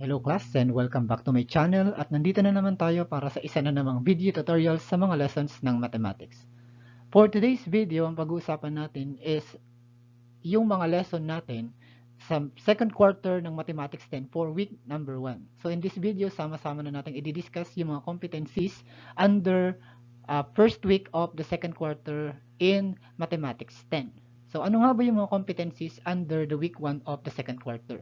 Hello class and welcome back to my channel at nandito na naman tayo para sa isa na namang video tutorial sa mga lessons ng mathematics. For today's video, ang pag-uusapan natin is yung mga lesson natin sa second quarter ng Mathematics 10 for week number 1. So in this video, sama-sama na natin i-discuss yung mga competencies under first week of the second quarter in Mathematics 10. So ano nga ba yung mga competencies under the week 1 of the second quarter?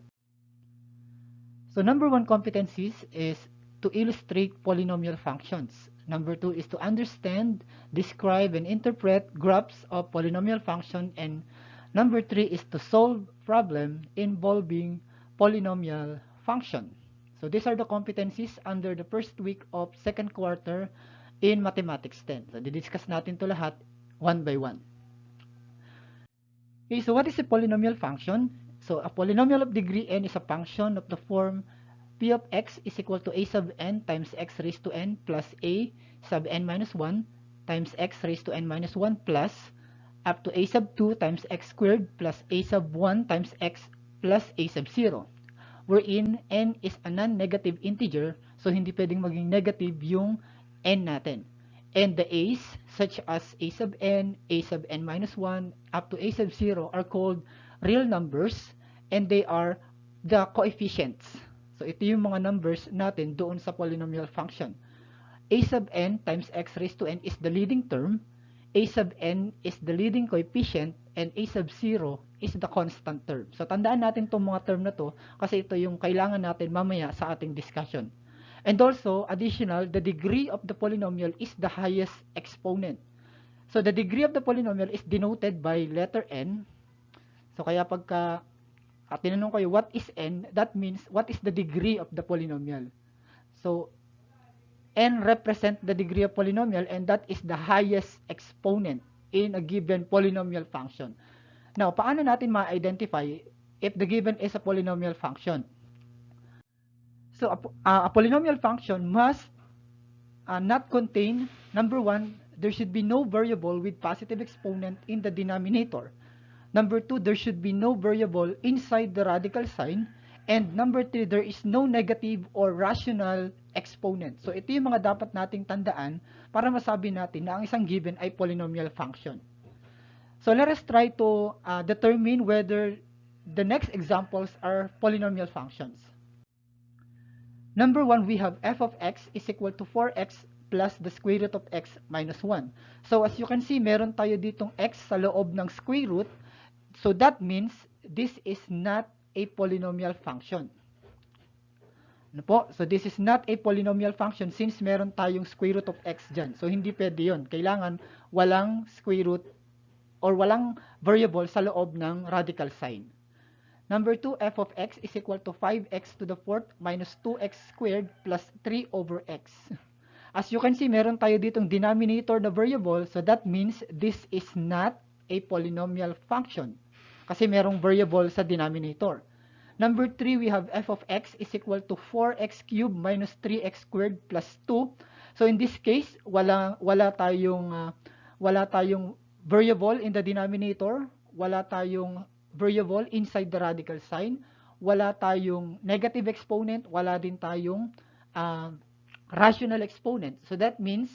So number 1 competencies is to illustrate polynomial functions. Number 2 is to understand, describe, and interpret graphs of polynomial function. And number 3 is to solve problem involving polynomial function. So these are the competencies under the first week of second quarter in Mathematics 10. So didiscuss natin to lahat one by one. Okay, so what is a polynomial function? So a polynomial of degree n is a function of the form p of x is equal to a sub n times x raised to n plus a sub n minus 1 times x raised to n minus 1 plus up to a sub 2 times x squared plus a sub 1 times x plus a sub 0, wherein n is a non-negative integer, so hindi pwedeng maging negative yung n natin. And the a's, such as a sub n minus 1, up to a sub 0 are called real numbers, and they are the coefficients. So ito yung mga numbers natin doon sa polynomial function. A sub n times x raised to n is the leading term, a sub n is the leading coefficient, and a sub 0 is the constant term. So tandaan natin itong mga term na to kasi ito yung kailangan natin mamaya sa ating discussion. And also, additional, the degree of the polynomial is the highest exponent. So the degree of the polynomial is denoted by letter n. So kaya pagka tinanong kayo, what is n? That means, what is the degree of the polynomial? So, n represent the degree of polynomial, and that is the highest exponent in a given polynomial function. Now, paano natin ma-identify if the given is a polynomial function? So, a polynomial function must not contain, number 1, there should be no variable with positive exponent in the denominator. Number 2, there should be no variable inside the radical sign. And number 3, there is no negative or rational exponent. So, ito yung mga dapat nating tandaan para masabi natin na ang isang given ay polynomial function. So, let us try to determine whether the next examples are polynomial functions. Number 1, we have f of x is equal to 4x plus the square root of x minus 1. So, as you can see, meron tayo ditong x sa loob ng square root. So, that means this is not a polynomial function. Ano po? So, this is not a polynomial function since meron tayong square root of x dyan. So, hindi pwede yun. Kailangan walang square root or walang variable sa loob ng radical sign. Number 2, f of x is equal to 5x to the 4th minus 2x squared plus 3 over x. As you can see, meron tayo ditong denominator na variable, so that means this is not a polynomial function kasi merong variable sa denominator. Number 3, we have f of x is equal to 4x cubed minus 3x squared plus 2. So in this case, wala tayong variable in the denominator, wala tayong variable inside the radical sign, wala tayong negative exponent, wala din tayong rational exponent. So that means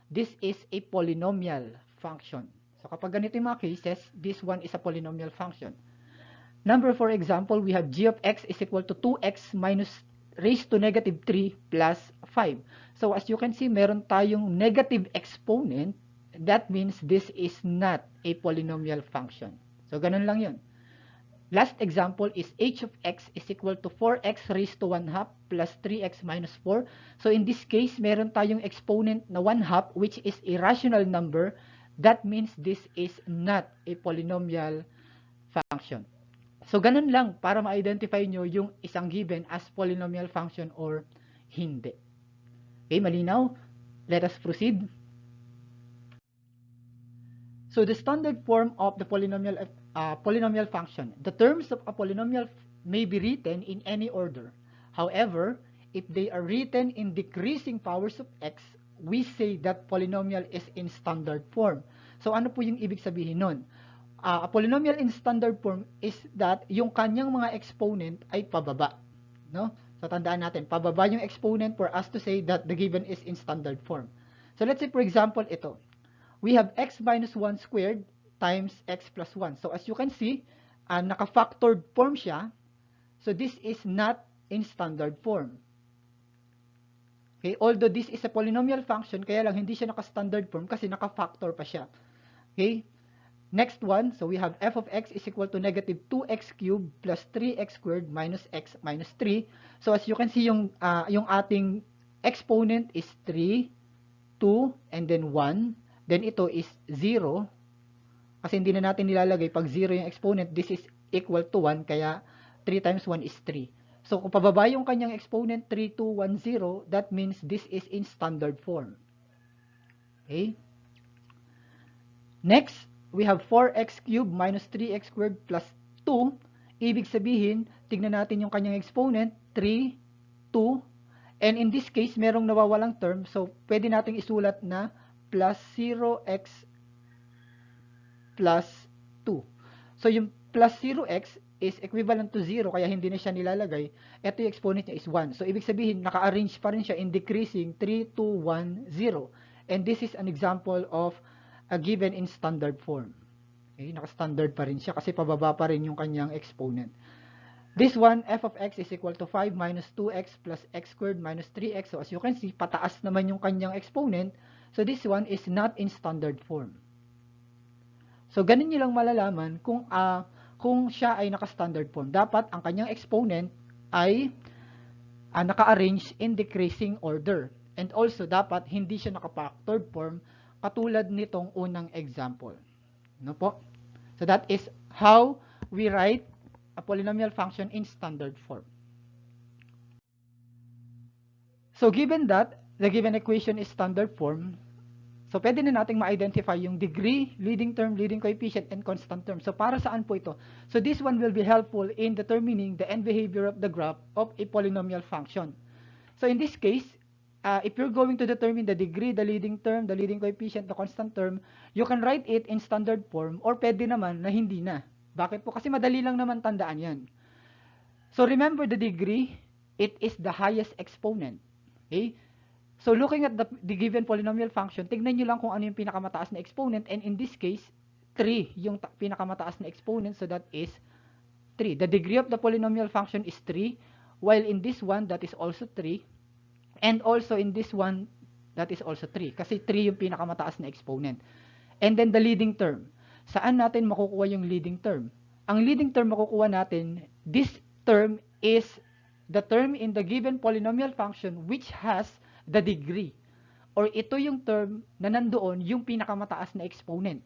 this is a polynomial function. So kapag ganito yung mga cases, this one is a polynomial function. Number 4 example, we have g of x is equal to 2x minus raised to negative 3 plus 5. So as you can see, meron tayong negative exponent. That means this is not a polynomial function. So ganun lang yun. Last example is h of x is equal to 4x raised to 1/2 plus 3x minus 4. So in this case, meron tayong exponent na 1/2 which is a rational number. That means this is not a polynomial function. So ganun lang para ma-identify nyo yung isang given as polynomial function or hindi. Okay, malinaw? Let us proceed. So the standard form of the polynomial function. The terms of a polynomial may be written in any order. However, if they are written in decreasing powers of x, we say that polynomial is in standard form. So ano po yung ibig sabihin nun? A polynomial in standard form is that yung kanyang mga exponent ay pababa. No? So, tandaan natin, pababa yung exponent for us to say that the given is in standard form. So, let's say, for example, ito. We have x minus 1 squared times x plus 1. So, as you can see, naka-factored form siya. So, this is not in standard form. Okay? Although this is a polynomial function, kaya lang hindi siya naka-standard form kasi naka-factor pa siya. Okay? Next one, so we have f of x is equal to negative 2x cubed plus 3x squared minus x minus 3. So as you can see, yung ating exponent is 3, 2, and then 1. Then ito is 0. Kasi hindi na natin nilalagay pag 0 yung exponent, this is equal to 1, kaya 3 times 1 is 3. So kung pababa yung kanyang exponent 3, 2, 1, 0, that means this is in standard form. Okay? Next, we have 4x cubed minus 3x squared plus 2. Ibig sabihin, tignan natin yung kanyang exponent, 3, 2. And in this case, merong nawawalang term. So, pwede nating isulat na plus 0x plus 2. So, yung plus 0x is equivalent to 0, kaya hindi na siya nilalagay. Ito yung exponent niya is 1. So, ibig sabihin, naka-arrange pa rin siya in decreasing 3, 2, 1, 0. And this is an example of a given in standard form. Okay, naka-standard pa rin siya kasi pababa pa rin yung kanyang exponent. This one, f of x is equal to 5 minus 2x plus x squared minus 3x. So as you can see, pataas naman yung kanyang exponent. So this one is not in standard form. So ganun nyo lang malalaman kung siya ay naka-standard form. Dapat ang kanyang exponent ay naka-arrange in decreasing order. And also, dapat hindi siya naka-factored form katulad nitong unang example. No po? So that is how we write a polynomial function in standard form. So given that the given equation is standard form, so pwede na nating ma-identify yung degree, leading term, leading coefficient, and constant term. So para saan po ito? So this one will be helpful in determining the end behavior of the graph of a polynomial function. So in this case, if you're going to determine the degree, the leading term, the leading coefficient, the constant term, you can write it in standard form or pwede naman na hindi na. Bakit po? Kasi madali lang naman tandaan yan. So remember the degree, it is the highest exponent. Okay? So looking at the given polynomial function, tignan nyo lang kung ano yung pinakamataas na exponent, and in this case, 3 yung pinakamataas na exponent, so that is 3. The degree of the polynomial function is 3, while in this one, that is also 3. And also in this one, that is also 3. Kasi 3 yung pinakamataas na exponent. And then the leading term. Saan natin makukuha yung leading term? Ang leading term makukuha natin, this term is the term in the given polynomial function which has the degree. Or ito yung term na nandoon yung pinakamataas na exponent.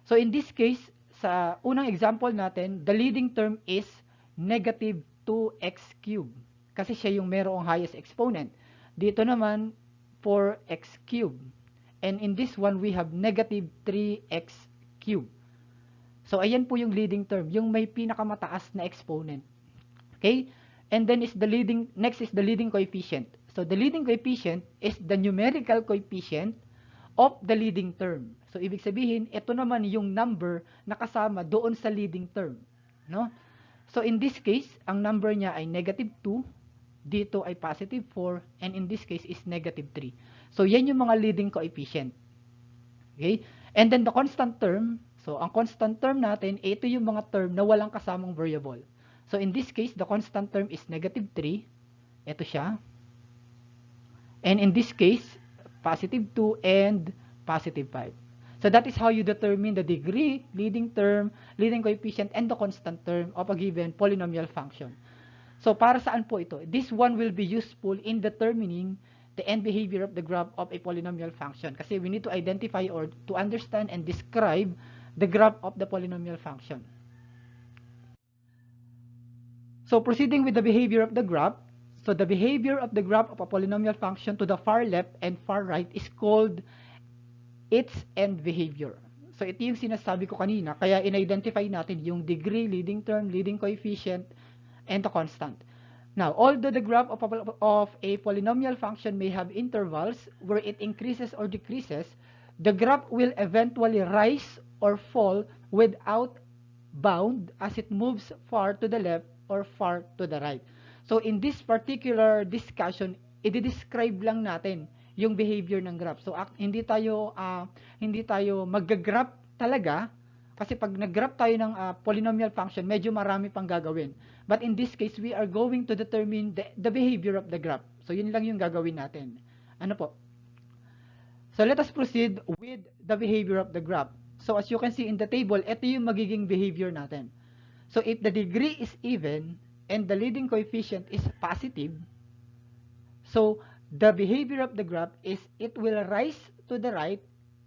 So in this case, sa unang example natin, the leading term is negative 2x cubed. Kasi siya yung merong highest exponent. Dito naman, 4x cubed. And in this one, we have negative 3x cubed. So, ayan po yung leading term, yung may pinakamataas na exponent. Okay? And then next is the leading coefficient. So, the leading coefficient is the numerical coefficient of the leading term. So, ibig sabihin, ito naman yung number na kasama doon sa leading term. No? So, in this case, ang number niya ay negative 2, dito ay positive 4, and in this case is negative 3. So, yan yung mga leading coefficient. Okay? And then the constant term, so ang constant term natin, ito yung mga term na walang kasamang variable. So, in this case, the constant term is negative 3. Ito siya. And in this case, positive 2 and positive 5. So, that is how you determine the degree, leading term, leading coefficient, and the constant term of a given polynomial function. So, para saan po ito? This one will be useful in determining the end behavior of the graph of a polynomial function. Kasi we need to identify or to understand and describe the graph of the polynomial function. So, proceeding with the behavior of the graph. So, the behavior of the graph of a polynomial function to the far left and far right is called its end behavior. So, ito yung sinasabi ko kanina. Kaya in-identify natin yung degree, leading term, leading coefficient, and the constant. Now, although the graph of a polynomial function may have intervals where it increases or decreases, the graph will eventually rise or fall without bound as it moves far to the left or far to the right. So in this particular discussion, i-describe lang natin yung behavior ng graph. So hindi tayo mag-graph talaga kasi pag nag-graph tayo ng polynomial function, medyo marami pang gagawin. But in this case, we are going to determine the behavior of the graph. So yun lang yung gagawin natin. Ano po? So let us proceed with the behavior of the graph. So as you can see in the table, ito yung magiging behavior natin. So if the degree is even and the leading coefficient is positive, so the behavior of the graph is it will rise to the right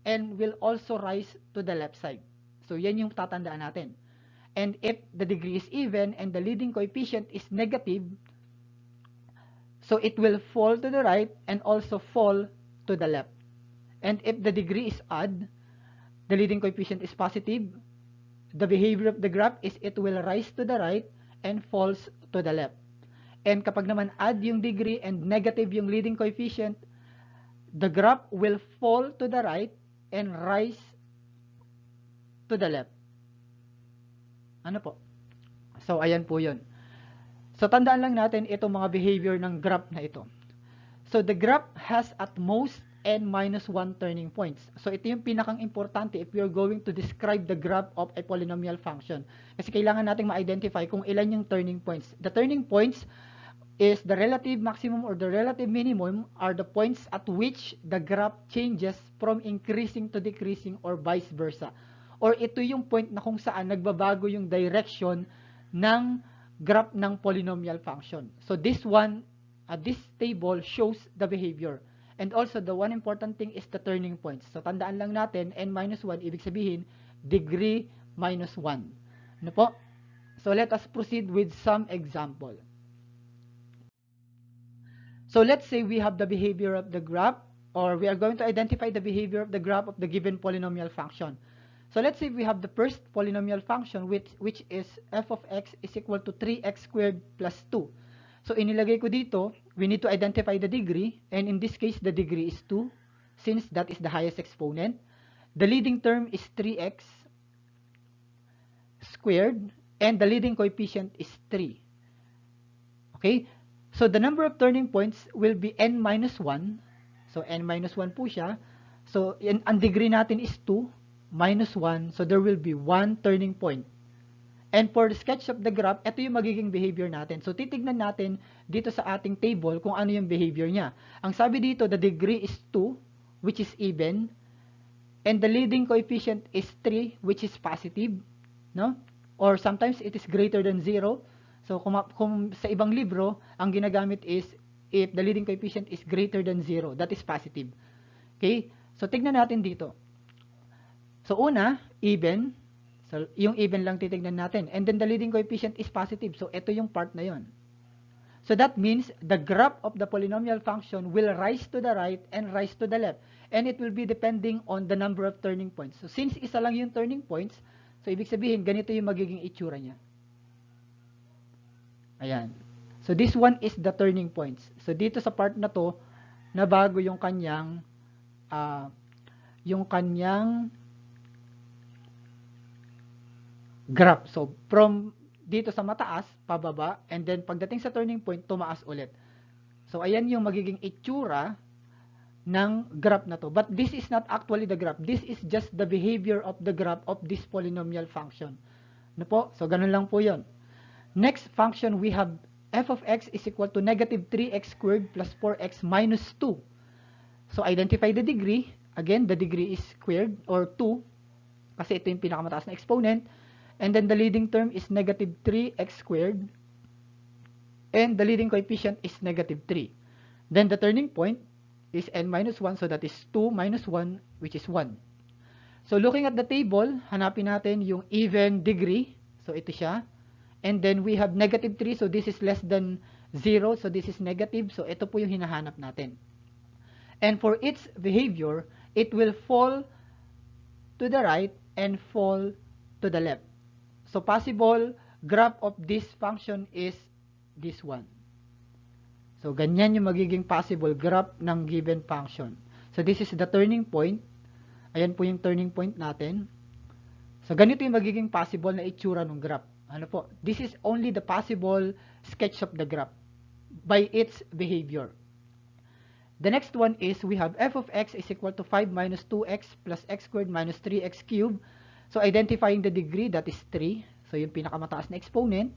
and will also rise to the left side. So yan yung tatandaan natin. And if the degree is even and the leading coefficient is negative, so it will fall to the right and also fall to the left. And if the degree is odd, the leading coefficient is positive, the behavior of the graph is it will rise to the right and falls to the left. And kapag naman odd yung degree and negative yung leading coefficient, the graph will fall to the right and rise to the left. Ano po? So, ayan po yun. So, tandaan lang natin itong mga behavior ng graph na ito. So, the graph has at most n-1 turning points. So, ito yung pinakang importante if you're going to describe the graph of a polynomial function. Kasi kailangan natin ma-identify kung ilan yung turning points. The turning points is the relative maximum or the relative minimum are the points at which the graph changes from increasing to decreasing or vice versa. Or ito yung point na kung saan nagbabago yung direction ng graph ng polynomial function. So, this table shows the behavior. And also, the one important thing is the turning points. So, tandaan lang natin, n-1, ibig sabihin, degree minus 1. Ano po? So, let us proceed with some example. So, let's say we have the behavior of the graph, or we are going to identify the behavior of the graph of the given polynomial function. So, let's say we have the first polynomial function, which is f of x is equal to 3x squared plus 2. So, inilagay ko dito, we need to identify the degree, and in this case, the degree is 2, since that is the highest exponent. The leading term is 3x squared, and the leading coefficient is 3. Okay? So, the number of turning points will be n-1. So, n-1 po siya. So, ang degree natin is 2, minus 1. So, there will be 1 turning point. And for the sketch of the graph, ito yung magiging behavior natin. So, titignan natin dito sa ating table kung ano yung behavior niya. Ang sabi dito, the degree is 2, which is even. And the leading coefficient is 3, which is positive. No? Or sometimes it is greater than 0. So, kung sa ibang libro, ang ginagamit is if the leading coefficient is greater than 0. That is positive. Okay? So, tignan natin dito. So, una, even. So, yung even lang titignan natin. And then the leading coefficient is positive. So, ito yung part na yon. So, that means the graph of the polynomial function will rise to the right and rise to the left. And it will be depending on the number of turning points. So, since isa lang yung turning points, so, ibig sabihin, ganito yung magiging itsura niya. Ayan. So, this one is the turning points. So, dito sa part na to, nabago yung kanyang graph. So, from dito sa mataas, pababa, and then pagdating sa turning point, tumaas ulit. So, ayan yung magiging itsura ng graph na to. But this is not actually the graph. This is just the behavior of the graph of this polynomial function. Ano po? So, ganun lang po yun. Next function, we have f of x is equal to negative 3x squared plus 4x minus 2. So, identify the degree. Again, the degree is squared or 2 kasi ito yung pinakamataas na exponent. And then the leading term is negative 3x squared. And the leading coefficient is negative 3. Then the turning point is n-1. So that is 2 minus 1, which is 1. So looking at the table, hanapin natin yung even degree. So ito siya. And then we have negative 3. So this is less than 0. So this is negative. So ito po yung hinahanap natin. And for its behavior, it will fall to the right and fall to the left. So, possible graph of this function is this one. So, ganyan yung magiging possible graph ng given function. So, this is the turning point. Ayan po yung turning point natin. So, ganito yung magiging possible na itsura ng graph. Ano po? This is only the possible sketch of the graph. by its behavior. The next one is we have f of x is equal to 5 minus 2x plus x squared minus 3x cubed. So identifying the degree, that is 3. So yung pinakamataas na exponent.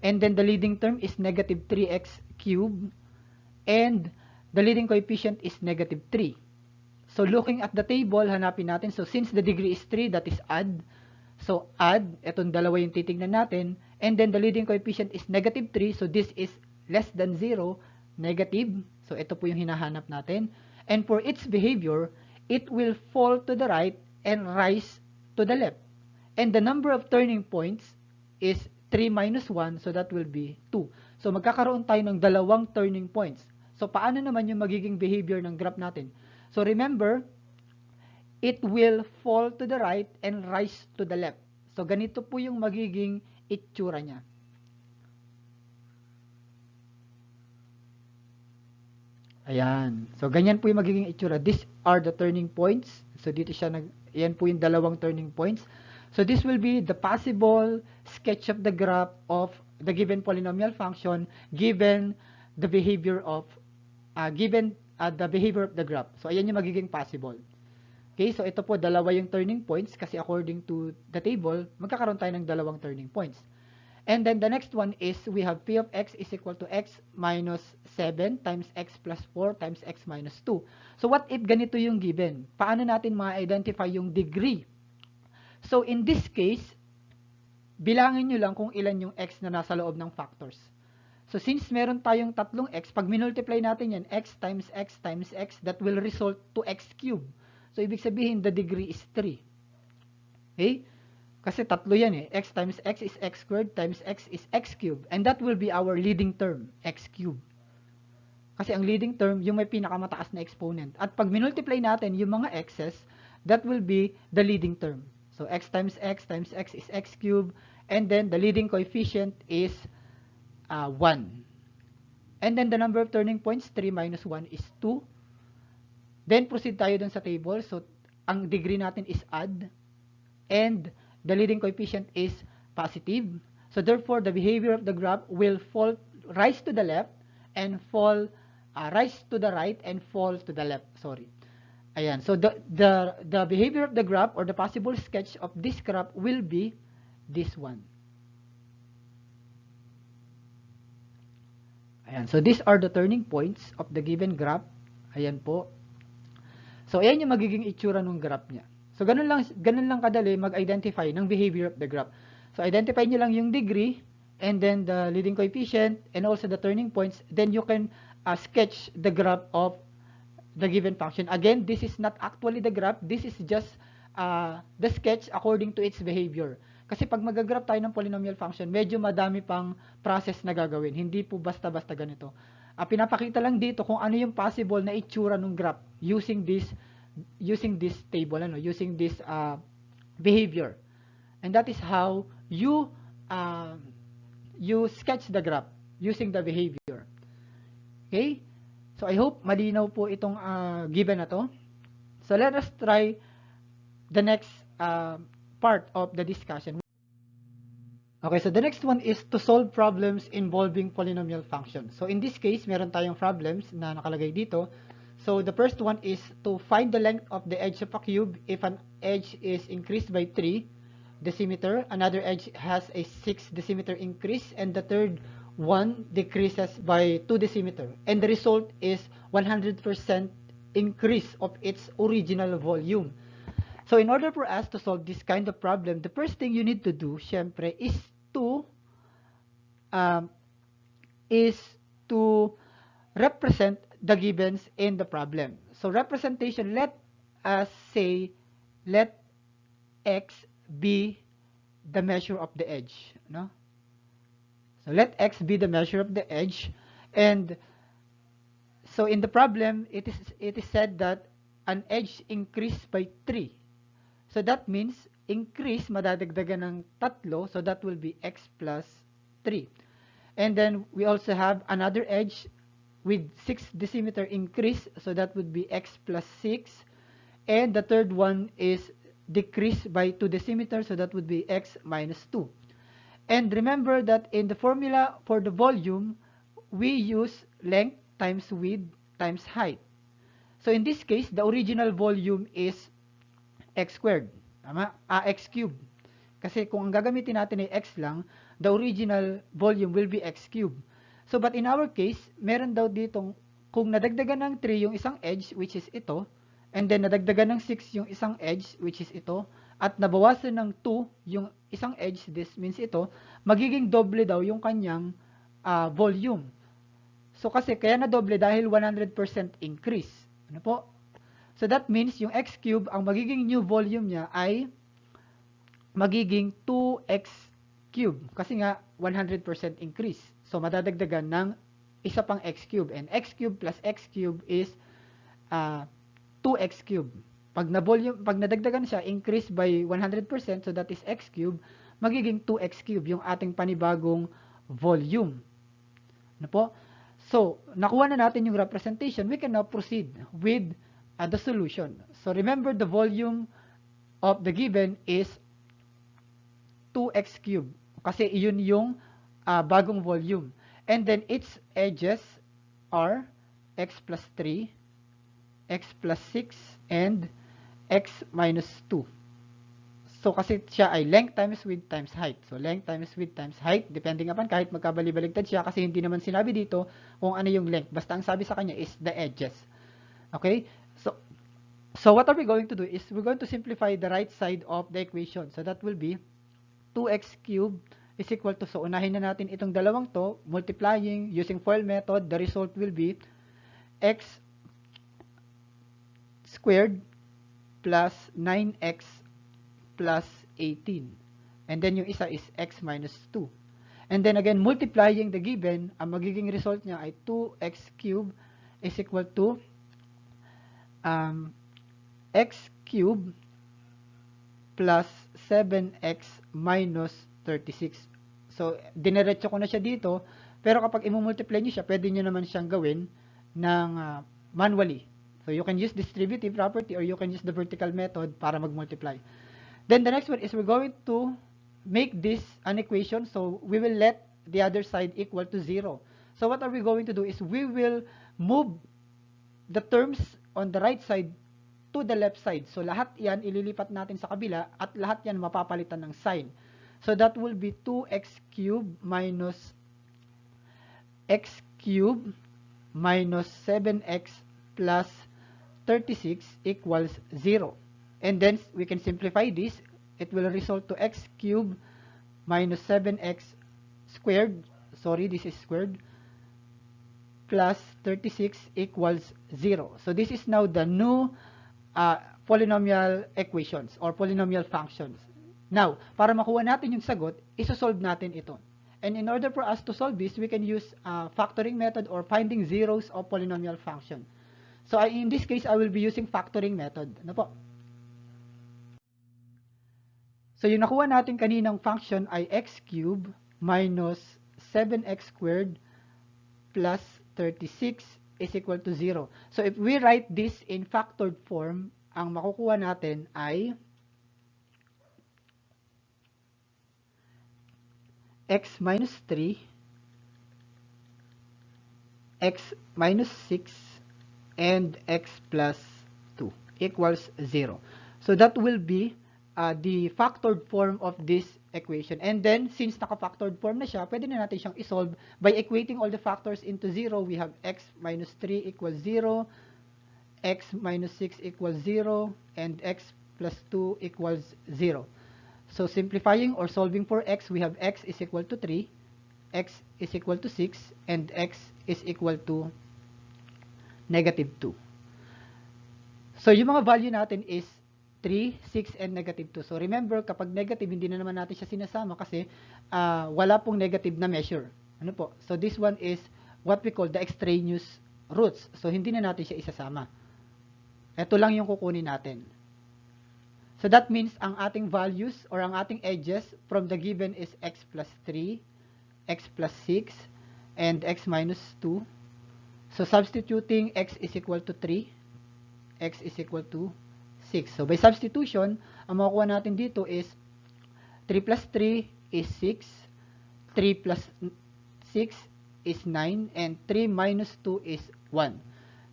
And then the leading term is negative 3x cubed. And the leading coefficient is negative 3. So looking at the table, hanapin natin. So since the degree is 3, that is add. So add, etong dalawa yung titignan natin. And then the leading coefficient is negative 3. So this is less than 0, negative. So ito po yung hinahanap natin. And for its behavior, it will fall to the right and rise to the left. And the number of turning points is 3 minus 1. So that will be 2. So magkakaroon tayo ng dalawang turning points. So paano naman yung magiging behavior ng graph natin? So remember, it will fall to the right and rise to the left. So ganito po yung magiging itsura niya. Ayan. So ganyan po yung magiging itsura. These are the turning points. So dito siya yan po yung dalawang turning points. So this will be the possible sketch of the graph of the given polynomial function given the behavior of the behavior of the graph. So ayan yung magiging possible. Okay, so ito po dalawa yung turning points kasi according to the table, magkakaroon tayo ng dalawang turning points. And then the next one is we have p of x is equal to x minus 7 times x plus 4 times x minus 2. So what if ganito yung given? Paano natin ma-identify yung degree? So in this case, bilangin nyo lang kung ilan yung x na nasa loob ng factors. So since meron tayong tatlong x, pag minultiply natin yan, x times x times x, that will result to x cubed. So ibig sabihin, the degree is 3. Okay? Kasi tatlo yan eh. X times x is x squared times x is x cubed. And that will be our leading term, x cubed. Kasi ang leading term, yung may pinakamataas na exponent. At pag minultiply natin yung mga x's, that will be the leading term. So x times x is x cubed. And then the leading coefficient is 1. And then the number of turning points, 3 minus 1 is 2. Then proceed tayo dun sa table. So ang degree natin is add. And the leading coefficient is positive. So therefore, the behavior of the graph will rise to the left and rise to the right and fall to the left. Sorry. Ayan. So the behavior of the graph or the possible sketch of this graph will be this one. Ayan. So these are the turning points of the given graph. Ayan po. So ayan yung magiging itsura ng graph niya. So, ganun lang kadali mag-identify ng behavior of the graph. So, identify nyo lang yung degree, and then the leading coefficient, and also the turning points. Then, you can sketch the graph of the given function. Again, this is not actually the graph. This is just the sketch according to its behavior. Kasi pag mag-graph tayo ng polynomial function, medyo madami pang process na gagawin. Hindi po basta-basta ganito. Pinapakita lang dito kung ano yung possible na itsura ng graph using this table, using this behavior. And that is how you sketch the graph using the behavior. Okay? So I hope malinaw po itong given na to. So let us try the next part of the discussion. Okay, so the next one is to solve problems involving polynomial functions. So in this case, meron tayong problems na nakalagay dito. So the first one is to find the length of the edge of a cube if an edge is increased by 3 decimeter, another edge has a 6 decimeter increase, and the third one decreases by 2 decimeter. And the result is 100% increase of its original volume. So in order for us to solve this kind of problem, the first thing you need to do, syempre, is to represent the givens in the problem. So representation, let us say, let x be the measure of the edge, no? So let x be the measure of the edge, and so in the problem, it is said that an edge increased by 3. So that means increase madadagdagan ng 3, so that will be x plus 3. And then we also have another edge with 6 decimeter increase, so that would be x plus 6. And the third one is decreased by 2 decimeter, so that would be x minus 2. And remember that in the formula for the volume, we use length times width times height. So in this case, the original volume is x squared. Tama? X cubed. Kasi kung ang gagamitin natin ay x lang, the original volume will be x cubed. So, but in our case, meron daw ditong, kung nadagdagan ng 3 yung isang edge, which is ito, and then nadagdagan ng 6 yung isang edge, which is ito, at nabawasan ng 2 yung isang edge, this means ito, magiging doble daw yung kanyang volume. So, kasi kaya na doble dahil 100% increase. Ano po? So, that means yung x cube, ang magiging new volume niya ay magiging 2x cube. Kasi nga, 100% increase. So, madadagdagan ng isa pang x cube. And x cube plus x cube is 2x cube. Pag nadagdagan siya, increase by 100%, so that is x cube, magiging 2x cube yung ating panibagong volume. Ano po? So, nakuha na natin yung representation. We can now proceed with the solution. So, remember the volume of the given is 2x cube. Kasi iyon yung bagong volume. And then, its edges are x plus 3, x plus 6, and x minus 2. So, kasi siya ay length times width times height. So, length times width times height, depending upon kahit magkabali-baligtad siya, kasi hindi naman sinabi dito kung ano yung length. Basta ang sabi sa kanya is the edges. Okay? So what are we going to do is we're going to simplify the right side of the equation. So, that will be 2x cubed is equal to, so unahin na natin itong dalawang to, multiplying using FOIL method, the result will be x squared plus 9x plus 18. And then yung isa is x minus 2. And then again, multiplying the given, ang magiging result niya ay 2x cubed is equal to x cubed plus 7x minus 36. So, dinerecho ko na siya dito, pero kapag imumultiply niyo siya, pwede niyo naman siyang gawin ng manually. So, you can use distributive property or you can use the vertical method para mag-multiply. Then, the next one is we're going to make this an equation. So, we will let the other side equal to 0. So, what are we going to do is we will move the terms on the right side to the left side. So, lahat yan ililipat natin sa kabila at lahat yan mapapalitan ng sign. So, that will be 2x cubed minus x cubed minus 7x plus 36 equals 0. And then, we can simplify this. It will result to x cubed minus 7x squared. Sorry, this is squared. Plus 36 equals 0. So, this is now the new polynomial equations or polynomial functions. Now, para makuha natin yung sagot, isosolve natin ito. And in order for us to solve this, we can use factoring method or finding zeros of polynomial function. So, in this case, I will be using factoring method. Ano po? So, yung nakuha natin kaninang function ay x cubed minus 7x squared plus 36 is equal to 0. So, if we write this in factored form, ang makukuha natin ay x minus 3, x minus 6, and x plus 2 equals 0. So, that will be the factored form of this equation. And then, since naka-factored form na siya, pwede na natin siyang isolve by equating all the factors into 0. We have x minus 3 equals 0, x minus 6 equals 0, and x plus 2 equals 0. So, simplifying or solving for x, we have x is equal to 3, x is equal to 6, and x is equal to negative 2. So, yung mga value natin is 3, 6, and negative 2. So, remember, kapag negative, hindi na naman natin siya sinasama kasi wala pong negative na measure. Ano po? So, this one is what we call the extraneous roots. So, hindi na natin siya isasama. Ito lang yung kukunin natin. So, that means ang ating values or ang ating edges from the given is x plus 3, x plus 6, and x minus 2. So, substituting x is equal to 3, x is equal to 6. So, by substitution, ang makukuha natin dito is 3 plus 3 is 6, 3 plus 6 is 9 and 3 minus 2 is 1.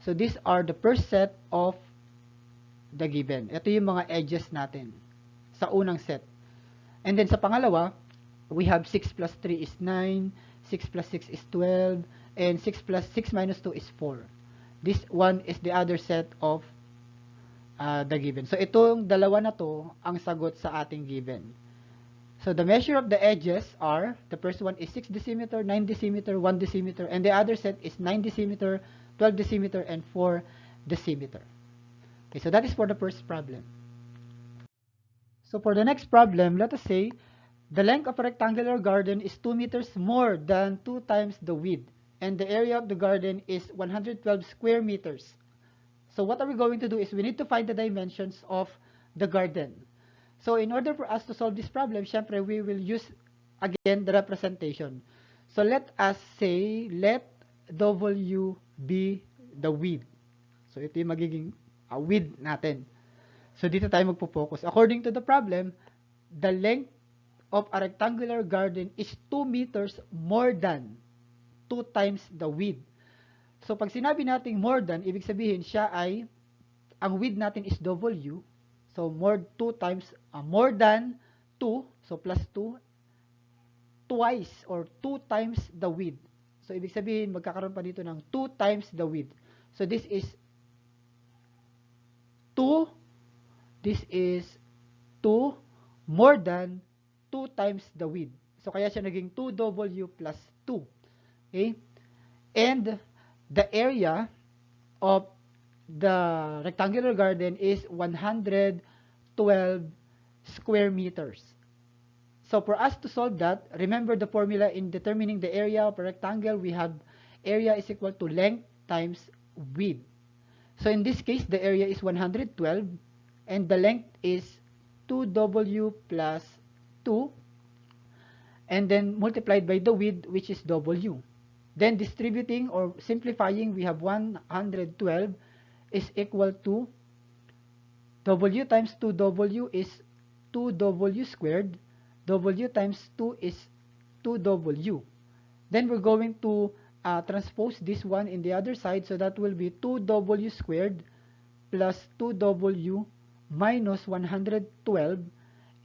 So these are the first set of the given. Ito yung mga edges natin sa unang set. And then sa pangalawa, we have 6 plus 3 is 9, 6 plus 6 is 12, and 6 plus 6 minus 2 is 4. This one is the other set of the given. So itong dalawa na to ang sagot sa ating given. So the measure of the edges are, the first one is 6 decimeter, 9 decimeter, 1 decimeter, and the other set is 9 decimeter, 12 decimeter, and 4 decimeter. Okay, so that is for the first problem. So for the next problem, let us say the length of a rectangular garden is 2 meters more than 2 times the width, and the area of the garden is 112 square meters. So what are we going to do is we need to find the dimensions of the garden. So in order for us to solve this problem, syempre we will use again the representation. So let us say, let W be the width. So ito yung magiging width natin. So dito tayo magpo-focus. According to the problem, the length of a rectangular garden is 2 meters more than 2 times the width. So pag sinabi natin more than, ibig sabihin siya ay, ang width natin is W. So more 2 times, more than 2, so plus 2, twice or 2 times the width. So ibig sabihin, magkakaroon pa dito ng 2 times the width. So this is 2, this is 2 more than 2 times the width. So kaya siya naging 2W plus 2. Okay? And the area of the rectangular garden is 112 square meters. So for us to solve that, remember the formula in determining the area of a rectangle, we have area is equal to length times width. So in this case, the area is 112 and the length is 2W plus 2 and then multiplied by the width, which is W. Then distributing or simplifying, we have 112 is equal to W times 2W is 2W squared. W times 2 is 2W. Then we're going to transpose this one in the other side. So that will be 2W squared plus 2W minus 112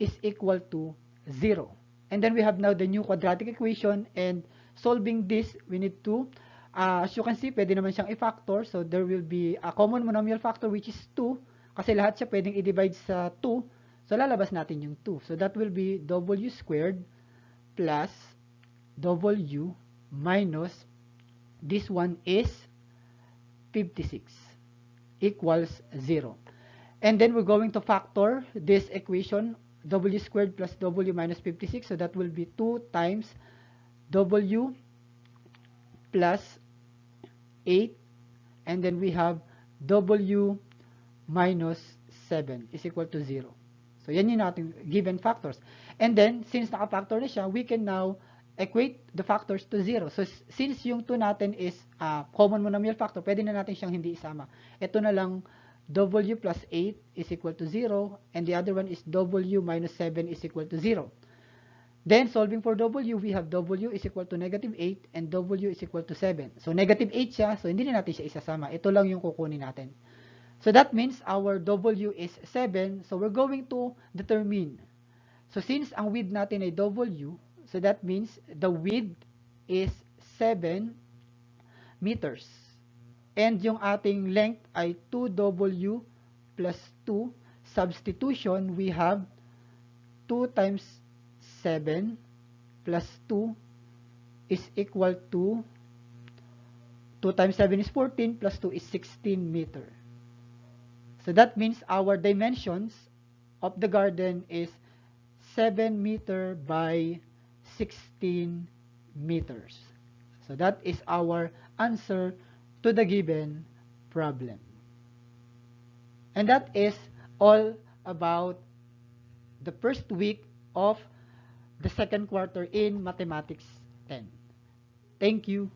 is equal to 0. And then we have now the new quadratic equation, and solving this, we need to, as you can see, pwede naman siyang i-factor. So there will be a common monomial factor which is 2. Kasi lahat siya pwedeng i-divide sa 2. So lalabas natin yung 2. So that will be W squared plus W minus, this one is 56 equals 0. And then we're going to factor this equation, W squared plus W minus 56. So that will be 2 times W plus 8. And then we have W minus 7 is equal to 0. So yan yung ating given factors. And then, since naka-factor na siya, we can now equate the factors to 0. So since yung 2 natin is common monomial factor, pwede na natin siyang hindi isama. Ito na lang, W plus 8 is equal to 0, and the other one is W minus 7 is equal to 0. Then, solving for W, we have W is equal to negative 8, and W is equal to 7. So negative 8 siya, so hindi na natin siya isasama. Ito lang yung kukunin natin. So that means our W is 7. So we're going to determine. So since ang width natin ay W, so that means the width is 7 meters. And yung ating length ay 2W plus 2. Substitution, we have 2 times 7 plus 2 is equal to 2 times 7 is 14 plus 2 is 16 meter. So that means our dimensions of the garden is 7 meter by 16 meters. So that is our answer to the given problem. And that is all about the first week of the second quarter in Mathematics 10. Thank you.